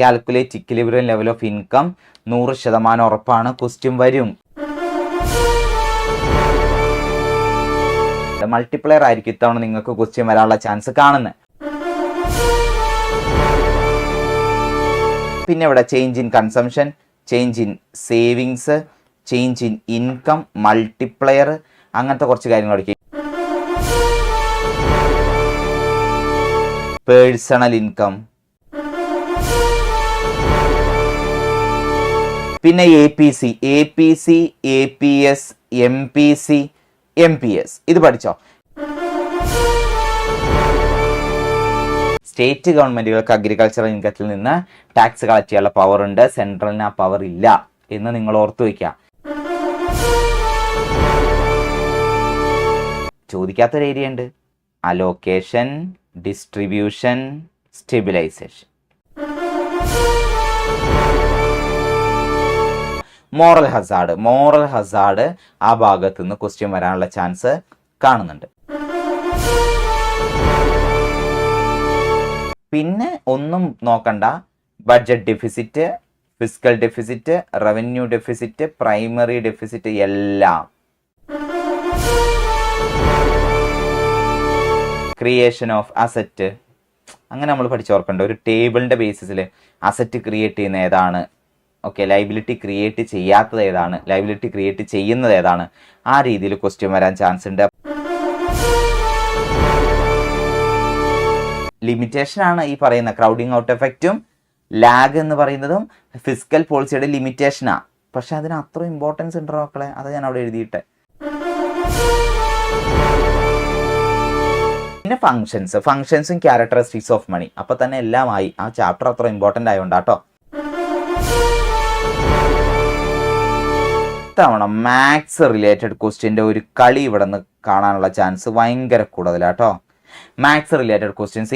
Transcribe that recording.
Calculate equilibrium level of income 100% ഉറപ്പാണ്, question വരും. Multiplier ആയിരിക്കും ഇത്തവണ നിങ്ങൾക്ക് ക്വസ്റ്റ്യൻ വരാനുള്ള ചാൻസ് കാണുന്നത്. പിന്നെ ഇവിടെ change in consumption, change in savings, change in income, multiplier, അങ്ങനത്തെ കുറച്ച് കാര്യങ്ങളൊക്കെ. പേഴ്സണൽ ഇൻകം, പിന്നെ APC, APS, MPC, MPS ഇത് പഠിച്ചോ. സ്റ്റേറ്റ് ഗവൺമെന്റുകൾക്ക് അഗ്രികൾച്ചറൽ ഇൻകത്തിൽ നിന്ന് ടാക്സ് കളക്ട് ചെയ്യാനുള്ള പവർ ഉണ്ട്, സെൻട്രലിന് ആ പവർ ഇല്ല എന്ന് നിങ്ങൾ ഓർത്തു വയ്ക്കുക. ചോദിക്കാത്തൊരു ഏരിയ ഉണ്ട്, allocation, distribution, stabilisation. Moral hazard ആ ഭാഗത്ത് നിന്ന് ക്വസ്റ്റ്യൻ വരാനുള്ള ചാൻസ് കാണുന്നുണ്ട്. പിന്നെ ഒന്നും നോക്കണ്ട, budget deficit, fiscal deficit, revenue deficit, primary deficit എല്ലാം. ക്രിയേഷൻ ഓഫ് അസറ്റ്, അങ്ങനെ നമ്മൾ പഠിച്ചോർക്കണ്ട. ഒരു ടേബിളിന്റെ ബേസിസിൽ അസറ്റ് ക്രിയേറ്റ് ചെയ്യുന്ന ഏതാണ്, ഓക്കെ, ലൈബിലിറ്റി ക്രിയേറ്റ് ചെയ്യാത്തത് ഏതാണ്, ലൈബിലിറ്റി ക്രിയേറ്റ് ചെയ്യുന്നത് ഏതാണ്, ആ രീതിയിൽ ക്വസ്റ്റ്യൻ വരാൻ ചാൻസ് ഉണ്ട്. ലിമിറ്റേഷൻ ആണ് ഈ പറയുന്ന ക്രൗഡിങ് ഔട്ട് എഫക്റ്റും ലാഗ് എന്ന് പറയുന്നതും ഫിസ്ക്കൽ പോളിസിയുടെ ലിമിറ്റേഷനാ. പക്ഷെ അതിന് അത്ര ഇമ്പോർട്ടൻസ് ഉണ്ടോ മക്കളെ, അത് ഞാൻ അവിടെ എഴുതിയിട്ടെ. പിന്നെ ഫങ്ഷൻസും ക്യാരക്ടറിസ്റ്റിക്സ് ഓഫ് മണി. അപ്പൊ തന്നെ എല്ലാമായി, ആ ചാപ്റ്റർ അത്ര ഇമ്പോർട്ടൻ്റ് ആയതുകൊണ്ടാട്ടോ. ഇത്തവണ മാത്സ് റിലേറ്റഡ് ക്വസ്റ്റ്യൻ്റെ ഒരു കളി ഇവിടെ നിന്ന് കാണാനുള്ള ചാൻസ് ഭയങ്കര കൂടുതലാട്ടോ. Maths related questions